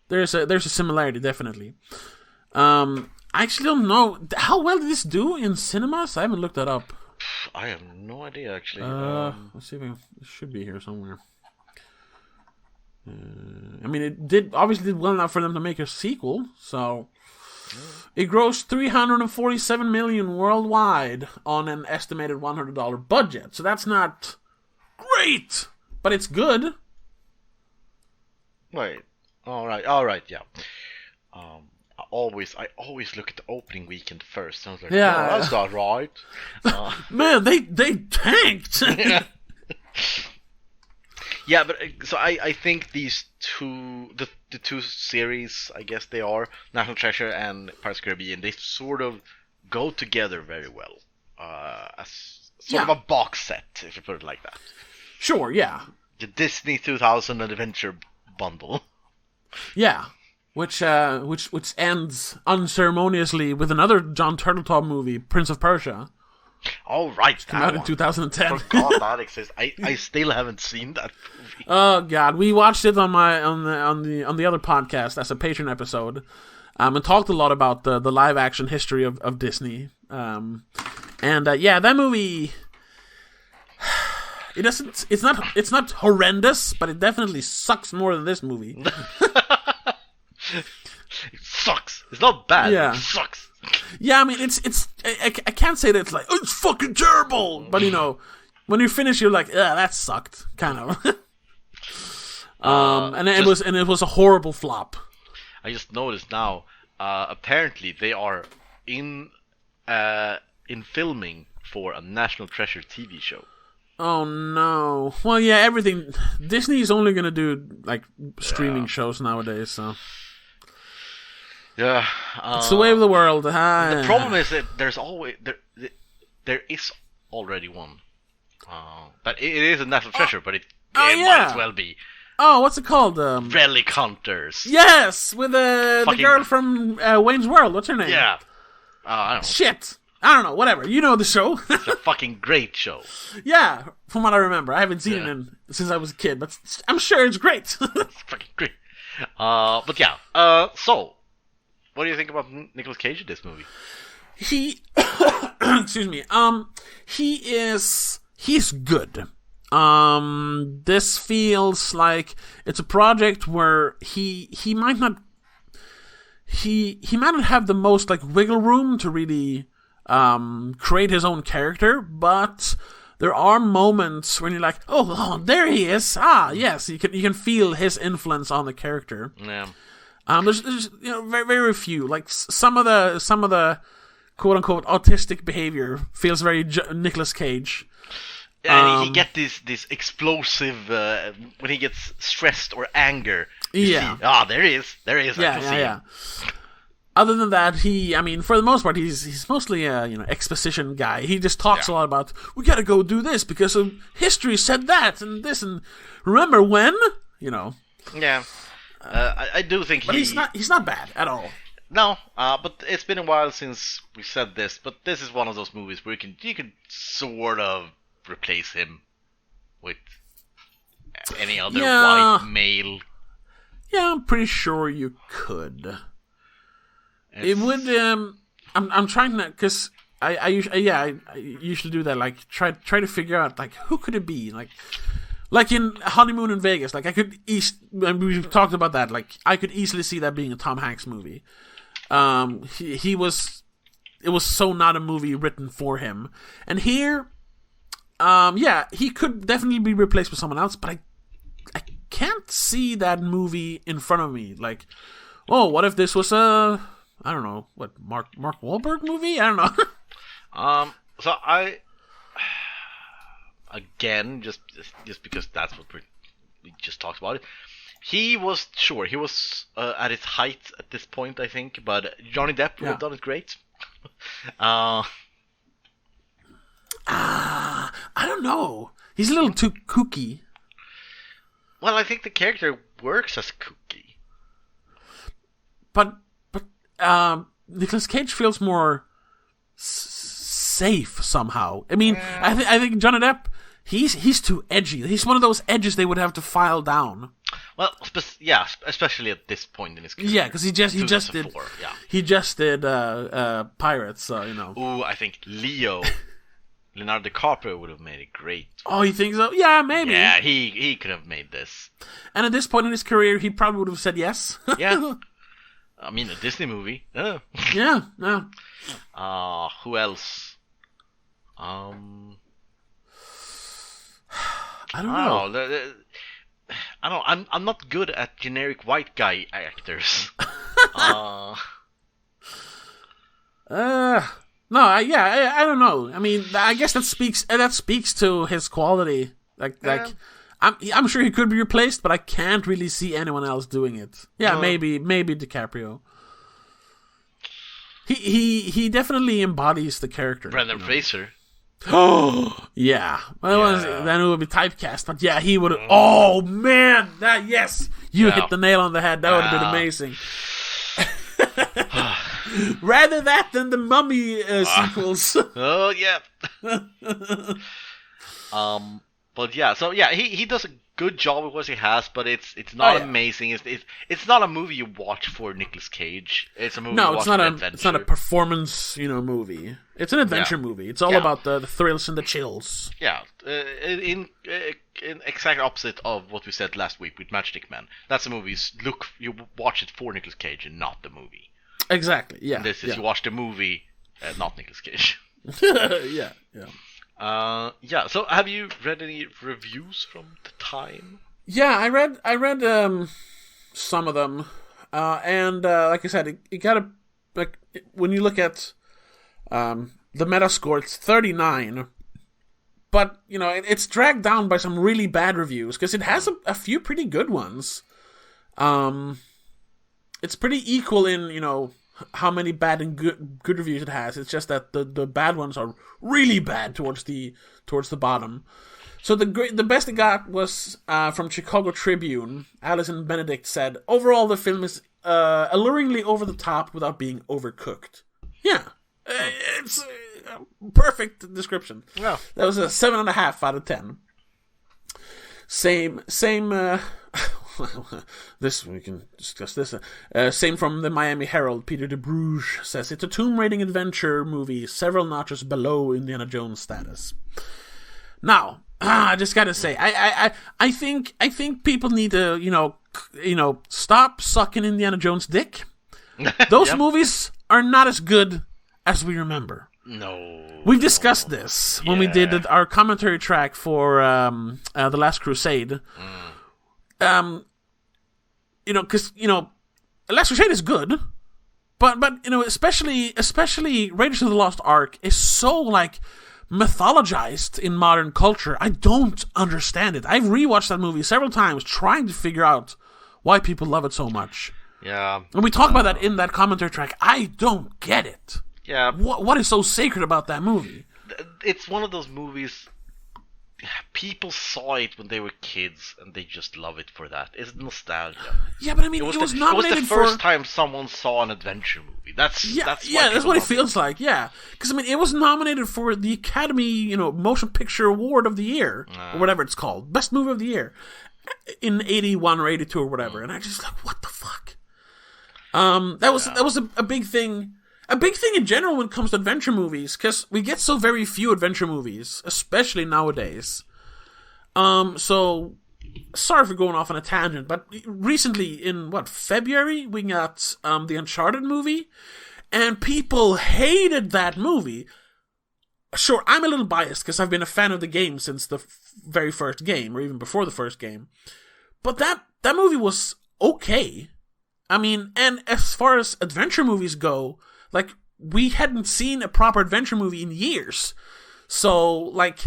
A: there's a similarity, definitely. I actually don't know how well did this do in cinemas. I haven't looked that up.
B: I have no idea, actually.
A: Let's see if it should be here somewhere. It did well enough for them to make a sequel, so. It grossed $347 million worldwide on an estimated $100 budget. So that's not great, but it's good.
B: Wait. All right, yeah. I always look at the opening weekend first. I was like, no, that's not right.
A: Man, they tanked.
B: Yeah. Yeah, but so I think these two, the 2 series, I guess they are, National Treasure and Pirates of the Caribbean, they sort of go together very well. As sort of a box set, if you put it like that.
A: Sure, yeah.
B: The Disney 2000 Adventure Bundle.
A: Yeah, which ends unceremoniously with another John Turteltaub movie, Prince of Persia.
B: Oh, right.
A: Came out in 2010.
B: I forgot that exists. I still haven't seen that movie.
A: Oh god, we watched it on the other podcast as a Patreon episode, and talked a lot about the live action history of Disney. That movie. It's not horrendous, but it definitely sucks more than this movie.
B: It sucks. It's not bad.
A: Yeah.
B: It sucks.
A: Yeah, I can't say that it's like, oh, it's fucking terrible, but when you finish, you're like, yeah, that sucked, kind of. It was a horrible flop.
B: I just noticed now. Apparently, they are in filming for a National Treasure TV show.
A: Oh no! Well, yeah, everything. Disney is only gonna do streaming shows nowadays, so.
B: Yeah,
A: it's the way of the world.
B: The problem is that there is already one, but it is a National Treasure, but it might as well be.
A: Oh, what's it called?
B: Relic Hunters.
A: Yes, with the girl from Wayne's World. What's her name?
B: Yeah, I don't know.
A: Shit, I don't know. Whatever. You know the show.
B: It's a fucking great show.
A: Yeah, from what I remember, I haven't seen it since I was a kid, but I'm sure it's great.
B: It's fucking great. But yeah. So, what do you think about Nicolas Cage in this movie?
A: He, excuse me. He's good. This feels like it's a project where he might not have the most like wiggle room to really create his own character, but there are moments when you're like, oh, there he is. Ah, yes, you can feel his influence on the character.
B: Yeah.
A: There's very very few, like some of the quote unquote autistic behavior feels very Nicolas Cage.
B: And he get this explosive when he gets stressed or anger.
A: Yeah.
B: There he is. I can see him.
A: Other than that, for the most part, he's mostly a exposition guy. He just talks a lot about, we gotta go do this because of history said that and this and remember when,
B: Yeah, I do think
A: but he's not bad at all.
B: No, but it's been a while since we said this. But this is one of those movies where you can sort of replace him with any other white male.
A: Yeah, I'm pretty sure you could. It would. I'm trying to, because I usually do that. Like try to figure out like who could it be, like in Honeymoon in Vegas. Like I could we've talked about that. Like I could easily see that being a Tom Hanks movie. It was so not a movie written for him. And here, he could definitely be replaced with someone else. But I can't see that movie in front of me. Like, oh, what if this was I don't know, what, Mark Wahlberg movie? I don't know.
B: So I, again, just because that's what we just talked about it. He was at his height at this point, I think, but Johnny Depp would have done it great.
A: I don't know. He's a little too kooky.
B: Well, I think the character works as kooky.
A: But Nicolas Cage feels more safe somehow. I mean, I think Johnny Depp, he's too edgy. He's one of those edges they would have to file down.
B: Well, especially at this point in his career.
A: Yeah, because he just did Pirates. So
B: Ooh, I think Leonardo DiCaprio would have made it great.
A: Oh, you think so? Yeah, maybe.
B: Yeah, he could have made this.
A: And at this point in his career, he probably would have said yes.
B: Yeah. I mean, a Disney movie. Oh.
A: Yeah.
B: Who else?
A: I don't know.
B: I'm not good at generic white guy actors.
A: No, I don't know. I mean, I guess that speaks to his quality. I'm sure he could be replaced, but I can't really see anyone else doing it. Yeah, maybe DiCaprio. He definitely embodies the character.
B: Brendan Fraser.
A: Oh yeah. Well, then it would be typecast, but yeah, he would have. Oh man, you hit the nail on the head. That would have been amazing. Rather that than the Mummy sequels.
B: Oh yeah. But yeah, so yeah, he does a good job with what he has, but it's not amazing. It's not a movie you watch for Nicolas Cage. It's a movie. No,
A: it's not a performance movie. It's an adventure movie. It's all about the thrills and the chills.
B: Yeah, in exact opposite of what we said last week with Matchstick Men. That's a movie. You watch it for Nicolas Cage and not the movie.
A: Exactly. Yeah.
B: And this is you watch the movie, not Nicolas Cage.
A: Yeah.
B: So have you read any reviews from the time?
A: Yeah, I read some of them, and like I said, it got a when you look at the Metascore, it's 39, but it's dragged down by some really bad reviews because it has a few pretty good ones. It's pretty equal in how many bad and good reviews it has. It's just that the bad ones are really bad towards the bottom. So the best it got was from Chicago Tribune. Alison Benedict said, overall the film is alluringly over the top without being overcooked. Yeah, it's a perfect description.
B: Yeah.
A: That was a 7.5 out of 10. Same this we can discuss this. Same from the Miami Herald. Peter de Bruges says it's a tomb raiding adventure movie, several notches below Indiana Jones status. Now, I just gotta say, I think people need to stop sucking Indiana Jones' dick. Those movies are not as good as we remember.
B: No.
A: We've discussed this when we did our commentary track for The Last Crusade. Because The Last Crusade is good, but especially Raiders of the Lost Ark is so like mythologized in modern culture. I don't understand it. I've rewatched that movie several times trying to figure out why people love it so much.
B: Yeah.
A: And we talk about that in that commentary track. I don't get it.
B: Yeah.
A: What is so sacred about that movie?
B: It's one of those movies. People saw it when they were kids, and they just love it for that. It's nostalgia.
A: Yeah, but I mean, it was nominated
B: the first time someone saw an adventure movie. That's what
A: it feels like. Yeah, because I mean, it was nominated for the Academy, Motion Picture Award of the Year or whatever it's called, Best Movie of the Year in 81 or 82 or whatever, and I just like, what the fuck? That was a big thing. A big thing in general when it comes to adventure movies, because we get so very few adventure movies, especially nowadays. So, sorry for going off on a tangent, but recently, in February, we got the Uncharted movie, and people hated that movie. Sure, I'm a little biased, because I've been a fan of the game since the very first game, or even before the first game. But that movie was okay. I mean, and as far as adventure movies go, like, we hadn't seen a proper adventure movie in years. So, like,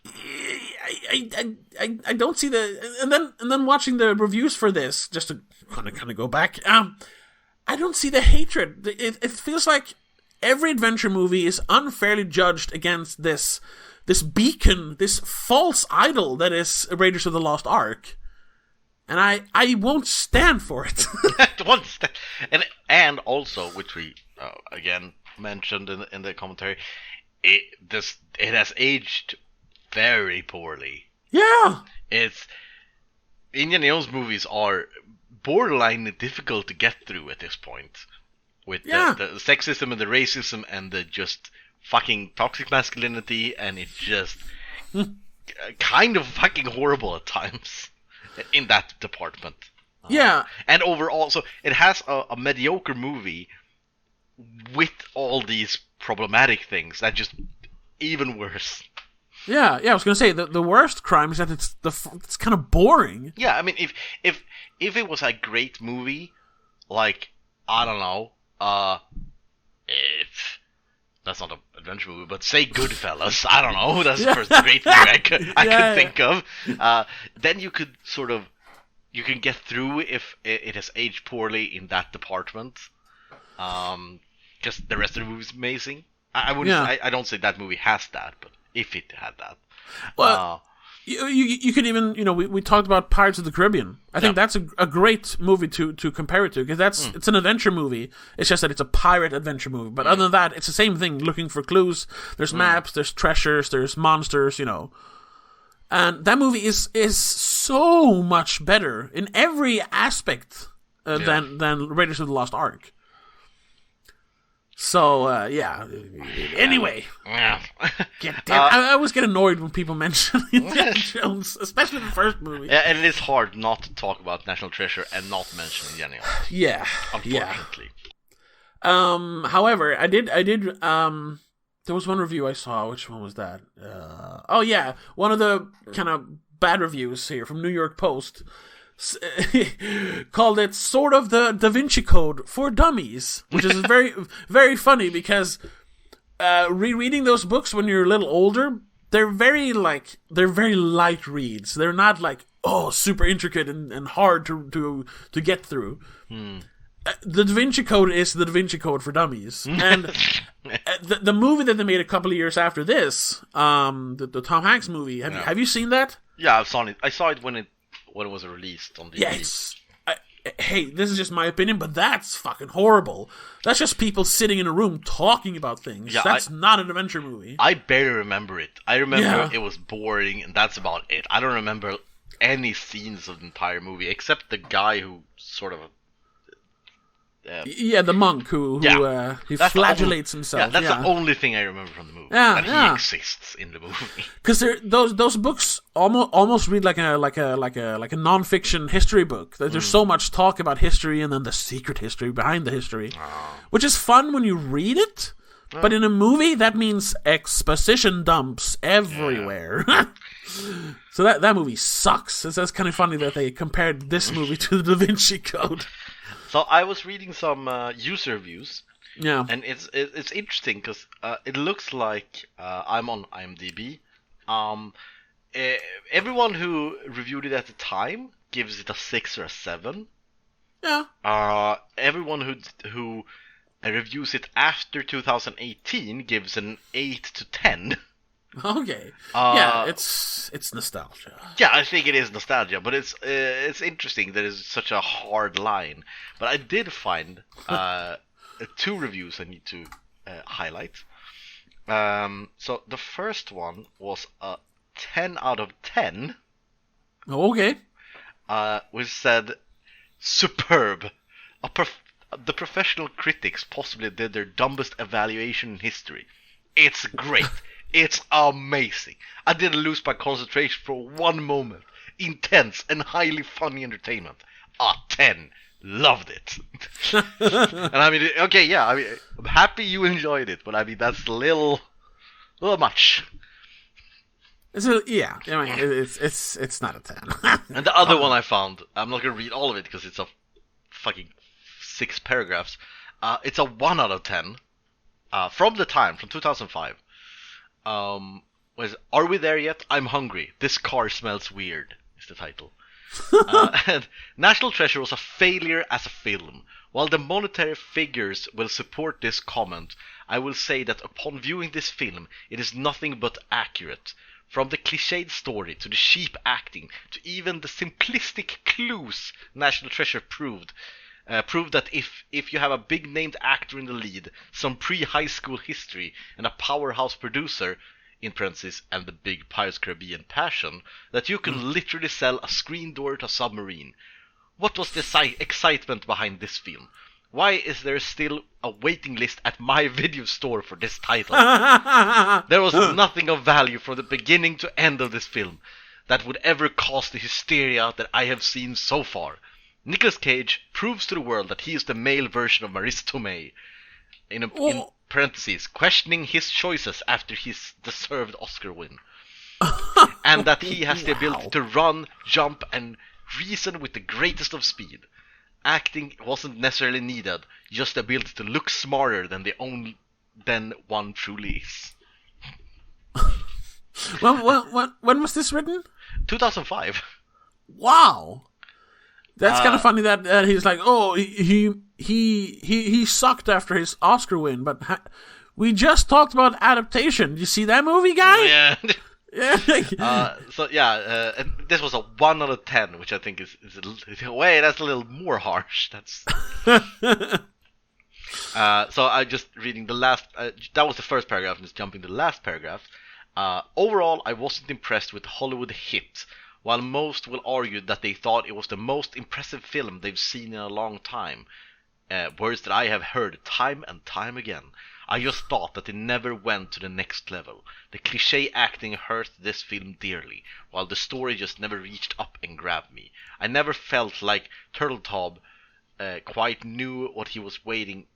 A: I don't see the... And then watching the reviews for this, just to kind of go back, I don't see the hatred. It feels like every adventure movie is unfairly judged against this beacon, this false idol that is Raiders of the Lost Ark. And I won't stand for it.
B: And also, which we again mentioned in the commentary, it has aged very poorly.
A: Yeah,
B: Indiana Jones movies are borderline difficult to get through at this point, with the sexism and the racism and the just fucking toxic masculinity, and it's just kind of fucking horrible at times in that department.
A: Yeah.
B: And overall, so it has a mediocre movie with all these problematic things that just even worse.
A: Yeah, I was gonna say the worst crime is that it's kind of boring.
B: Yeah, I mean, if it was a great movie, like, I don't know, if that's not an adventure movie, but say Goodfellas, I don't know, that's the first great movie I could think of. Then you could you can get through if it has aged poorly in that department. Because the rest of the movie is amazing. I don't say that movie has that, but if it had that,
A: well, you could even we talked about Pirates of the Caribbean. I think that's a great movie to compare it to, because it's an adventure movie. It's just that it's a pirate adventure movie. But other than that, it's the same thing. Looking for clues. There's maps. There's treasures. There's monsters. And that movie is so much better in every aspect than Raiders of the Lost Ark. So, Anyway. I always get annoyed when people mention Indiana Jones, especially the first movie.
B: Yeah, and it is hard not to talk about National Treasure and not mention Indiana Jones.
A: Yeah.
B: Unfortunately.
A: Yeah. However, I did, there was one review I saw. Which one was that? One of the kind of bad reviews here from New York Post called it sort of the Da Vinci Code for dummies, which is very, very funny, because rereading those books when you're a little older, they're very light reads. They're not like, super intricate and hard to get through. The Da Vinci Code is the Da Vinci Code for dummies. And the movie that they made a couple of years after this, the Tom Hanks movie, have you seen that?
B: Yeah, I've seen it. I saw it when it was released on DVD.
A: Yes. Hey, this is just my opinion, but that's fucking horrible. That's just people sitting in a room talking about things. Yeah, that's not an adventure movie.
B: I barely remember it. I remember it was boring, and that's about it. I don't remember any scenes of the entire movie except the guy who sort of.
A: The monk who flagellates himself.
B: Yeah, that's the only thing I remember from the movie.
A: Yeah,
B: that he exists in the movie.
A: Because those books almost read like a non-fiction history book. There's so much talk about history and then the secret history behind the history, which is fun when you read it. But in a movie, that means exposition dumps everywhere. So that movie sucks. That's kind of funny that they compared this movie to the Da Vinci Code.
B: So I was reading some user reviews, and it's interesting because it looks like I'm on Imdb. Everyone who reviewed it at the time gives it a 6 or a 7.
A: Yeah.
B: Everyone who reviews it after 2018 gives an 8 to 10.
A: Okay. Yeah, it's nostalgia.
B: Yeah, I think it is nostalgia, but it's interesting that it's such a hard line. But I did find 2 reviews I need to highlight. So the first one was a 10 out of 10.
A: Okay.
B: Which said, superb. The professional critics possibly did their dumbest evaluation in history. It's great. It's amazing. I didn't lose my concentration for one moment. Intense and highly funny entertainment. A 10. Loved it. And I mean, okay, yeah, I mean, I'm happy you enjoyed it, but I mean, that's a little much.
A: It's not a 10.
B: And the other one I found, I'm not going to read all of it because it's a fucking 6 paragraphs. It's a 1 out of 10 from 2005. Are we there yet? I'm hungry. This car smells weird, is the title. And National Treasure was a failure as a film. While the monetary figures will support this comment, I will say that upon viewing this film, it is nothing but accurate. From the cliched story to the cheap acting to even the simplistic clues National Treasure proved that if you have a big named actor in the lead, some pre-high school history, and a powerhouse producer, in parentheses, and the big Pirates Caribbean passion, that you can literally sell a screen door to a submarine. What was the excitement behind this film? Why is there still a waiting list at my video store for this title? There was nothing of value from the beginning to end of this film that would ever cause the hysteria that I have seen so far. Nicolas Cage proves to the world that he is the male version of Marisa Tomei, in parentheses, questioning his choices after his deserved Oscar win. And that he has the ability to run, jump, and reason with the greatest of speed. Acting wasn't necessarily needed, just the ability to look smarter than one truly is.
A: When was this written?
B: 2005.
A: Wow. That's kind of funny that he's like, oh, he sucked after his Oscar win, but we just talked about adaptation. Did you see that movie, guy?
B: Yeah.
A: Yeah.
B: And this was a 1 out of 10, which I think is in a way that's a little more harsh. That's. So I just reading the last. That was the first paragraph, and just jumping to the last paragraph. Overall, I wasn't impressed with Hollywood Hit. While most will argue that they thought it was the most impressive film they've seen in a long time. Words that I have heard time and time again. I just thought that it never went to the next level. The cliché acting hurt this film dearly, while the story just never reached up and grabbed me. I never felt like Turtletop quite knew what he was getting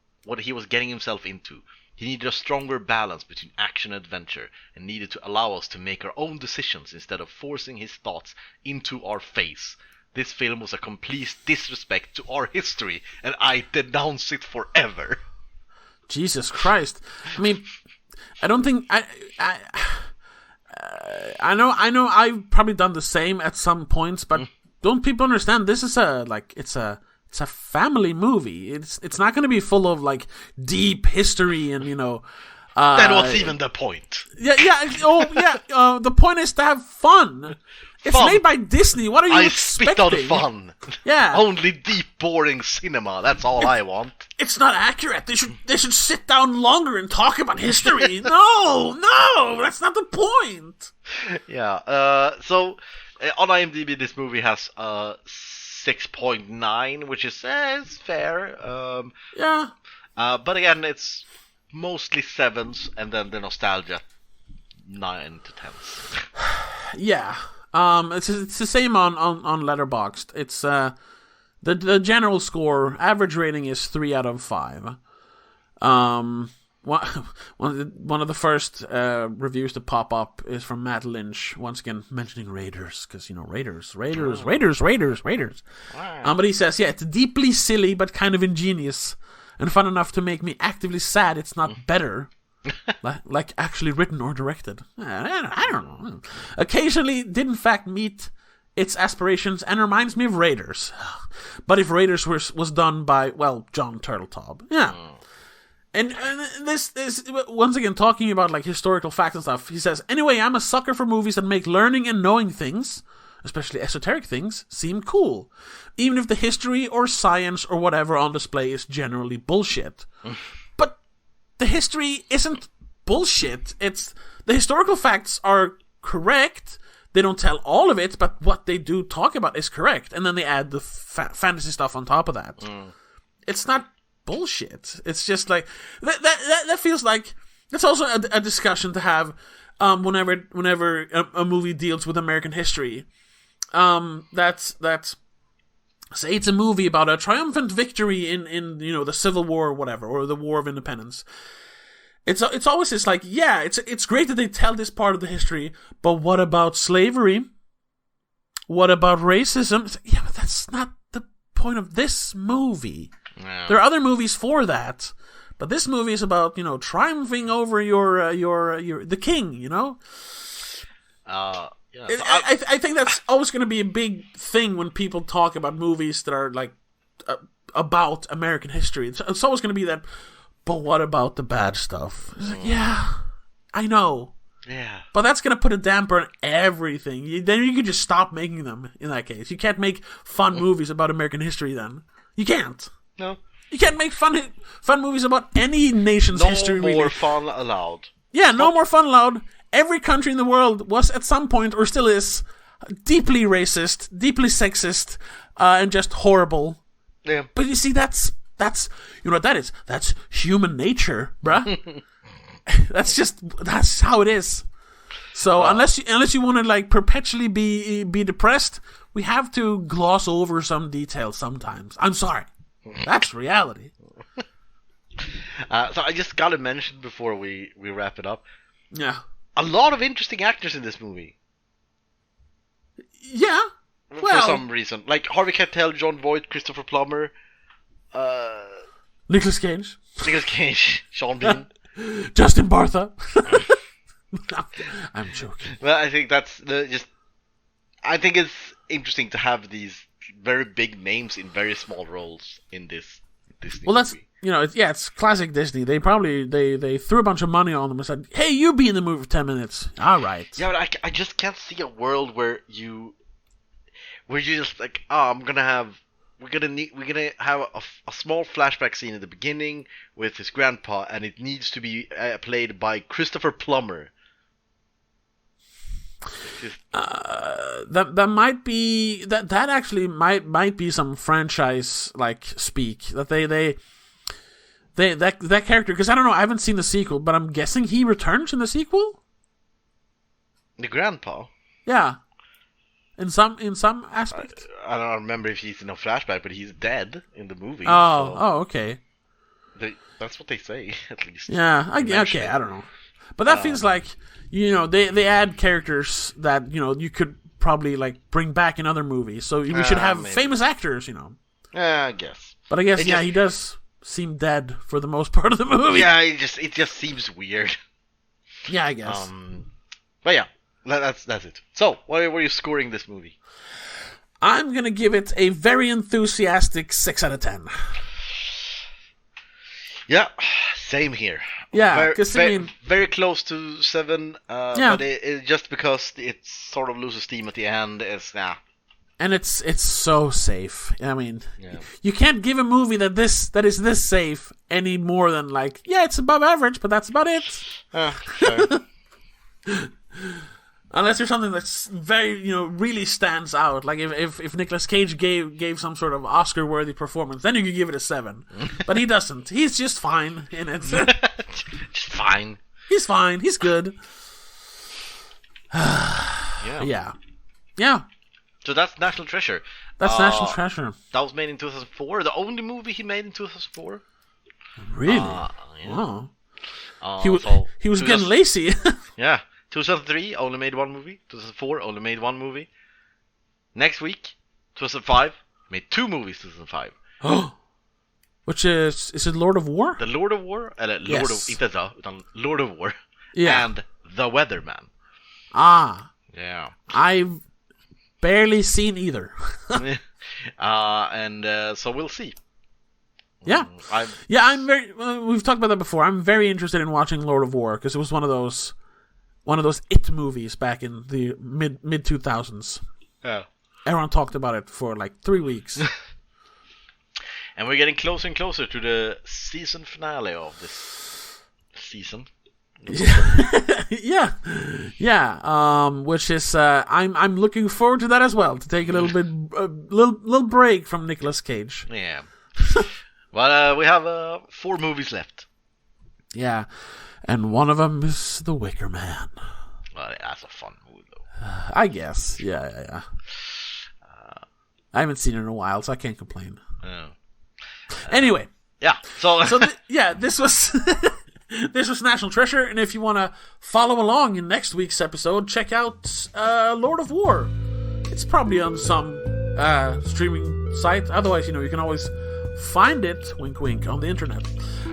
B: himself into. He needed a stronger balance between action and adventure, and needed to allow us to make our own decisions instead of forcing his thoughts into our face. This film was a complete disrespect to our history, and I denounce it forever.
A: Jesus Christ! I mean, I don't think I know I've probably done the same at some points, but don't people understand? This is it's a family movie. It's not going to be full of like deep history and
B: Then what's even the point?
A: Yeah. The point is to have fun. It's made by Disney. What are you expecting?
B: I spit on fun.
A: Yeah.
B: Only deep, boring cinema. That's all I want.
A: It's not accurate. They should sit down longer and talk about history. No, that's not the point.
B: Yeah. So On IMDb, this movie has 6.9, which is fair.
A: Yeah.
B: But again, it's mostly 7s, and then the nostalgia 9 to 10s.
A: Yeah. It's the same on Letterboxd. It's the general score, average rating is 3 out of 5. One of the first reviews to pop up is from Matt Lynch, once again mentioning Raiders, because Raiders. But he says, yeah, it's deeply silly but kind of ingenious and fun enough to make me actively sad it's not better. like actually written or directed. I don't know. Occasionally did in fact meet its aspirations and reminds me of Raiders. But if Raiders was done by, John Turteltaub. Yeah. And this once again talking about like historical facts and stuff. He says, anyway, I'm a sucker for movies that make learning and knowing things, especially esoteric things, seem cool, even if the history or science or whatever on display is generally bullshit. But the history isn't bullshit. It's the historical facts are correct. They don't tell all of it, but what they do talk about is correct, and then they add the fantasy stuff on top of that. It's not bullshit. It's just like that feels like it's also a discussion to have whenever a movie deals with American history. That's say it's a movie about a triumphant victory in the Civil War or whatever, or the War of Independence. It's always this like, yeah, it's great that they tell this part of the history, but what about slavery? What about racism? It's like, yeah, but that's not the point of this movie. No. There are other movies for that, but this movie is about triumphing over your the king.
B: Yeah.
A: I think that's always going to be a big thing when people talk about movies that are like about American history. It's always going to be that. But what about the bad stuff? It's like, yeah, I know.
B: Yeah.
A: But that's going to put a damper on everything. Then you could just stop making them in that case. You can't make fun movies about American history then. You can't.
B: No.
A: You can't make fun movies about any nation's history.
B: No more fun allowed.
A: Yeah, no more fun allowed. Every country in the world was at some point, or still is, deeply racist, deeply sexist, and just horrible.
B: Yeah.
A: But you see, that's you know what that is? That's human nature, bruh. that's how it is. So unless you want to like perpetually be depressed, we have to gloss over some details sometimes. I'm sorry. That's reality.
B: So I just gotta mention before we wrap it up.
A: Yeah.
B: A lot of interesting actors in this movie.
A: Yeah.
B: For some reason. Like Harvey Keitel, John Voight, Christopher Plummer,
A: Nicolas Cage,
B: Sean Bean,
A: Justin Bartha. I'm joking.
B: Well, I think that's I think it's interesting to have these very big names in very small roles in this Disney movie.
A: It's classic Disney. They probably they threw a bunch of money on them and said, "Hey, you be in the movie for 10 minutes." All right.
B: Yeah, but I just can't see a world where you just like, we're gonna have a small flashback scene at the beginning with his grandpa, and it needs to be played by Christopher Plummer.
A: That might be that actually might be some franchise like speak that that character, because I don't know, I haven't seen the sequel, but I'm guessing he returns in the sequel.
B: The grandpa.
A: Yeah. In some aspect.
B: I don't remember if he's in a flashback, but he's dead in the movie.
A: Okay.
B: That's what they say, at least.
A: Yeah, okay, I don't know. But that feels like, they add characters that, you could probably, like, bring back in other movies. So we should have famous actors,
B: I guess.
A: But I guess, he does seem dead for the most part of the movie.
B: Yeah, it just seems weird.
A: Yeah, I guess.
B: But yeah. That's it. So, what were you scoring this movie?
A: I'm gonna give it a very enthusiastic 6 out of 10.
B: Yeah, same here.
A: Yeah,
B: very close to 7. But it just because it sort of loses steam at the end is
A: And it's so safe. I mean, you can't give a movie that is this safe any more than like, it's above average, but that's about it.
B: Sure.
A: Unless there's something that's very, really stands out. Like if Nicolas Cage gave some sort of Oscar-worthy performance, then you could give it a 7. But he doesn't. He's just fine in it.
B: Just fine.
A: He's fine. He's good.
B: Yeah.
A: Yeah.
B: So that's National Treasure.
A: That's National Treasure.
B: That was made in 2004. The only movie he made in 2004.
A: Really?
B: Yeah.
A: Wow. He was
B: so
A: getting lazy.
B: Yeah. 2003 only made one movie. 2004 only made one movie. Next week, 2005 made 2 movies. 2005.
A: Oh. Which is it Lord of War?
B: The Lord of War, eller
A: Yes.
B: Lord of War,
A: Yeah.
B: and The Weatherman.
A: Ah.
B: Yeah.
A: I've barely seen either.
B: So we'll see.
A: Yeah. I'm very. We've talked about that before. I'm very interested in watching Lord of War because it was one of those It movies back in the mid 2000s.
B: Yeah.
A: Everyone talked about it for like 3 weeks.
B: And we're getting closer and closer to the season finale of this season.
A: Yeah. Which is I'm looking forward to that as well. To take a little break from Nicolas Cage.
B: Yeah. Well, we have 4 movies left.
A: Yeah, and one of them is The Wicker Man.
B: Well, that's a fun movie, though.
A: I guess. Yeah. I haven't seen it in a while, so I can't complain. Anyway.
B: Yeah. So
A: this was this was National Treasure, and if you want to follow along in next week's episode, check out Lord of War. It's probably on some streaming site. Otherwise, you can always find it, wink wink, on the internet.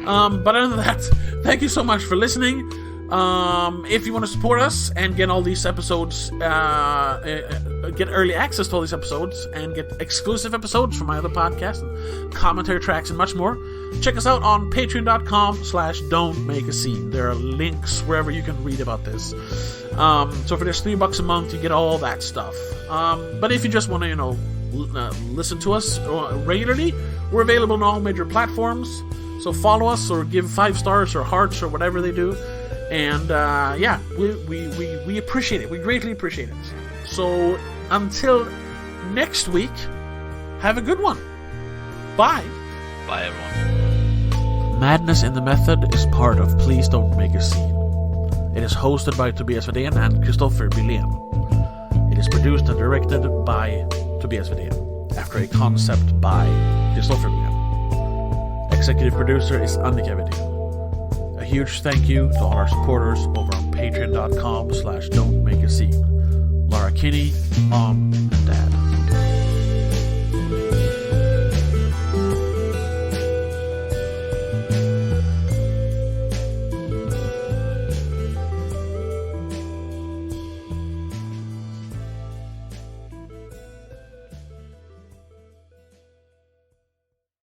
A: But other than that, thank you so much for listening. If you want to support us and get all these episodes, get early access to all these episodes and get exclusive episodes from my other podcasts and commentary tracks and much more, check us out on patreon.com/don'tmakeascene. There are links wherever you can read about this. So for just $3 a month, you get all that stuff. But if you just want to, listen to us regularly, we're available on all major platforms. So follow us or give 5 stars or hearts or whatever they do. And we appreciate it. We greatly appreciate it. So until next week, have a good one. Bye.
B: Bye, everyone.
A: Madness in the Method is part of Please Don't Make a Scene. It is hosted by Tobias Vedén and Christopher Billén. It is produced and directed by Tobias Vedén, after a concept by Christopher Billén. Executive producer is Annika Vedén. A huge thank you to all our supporters over on patreon.com/don'tmakeascene. Laura Kinney, Mom, and Dad.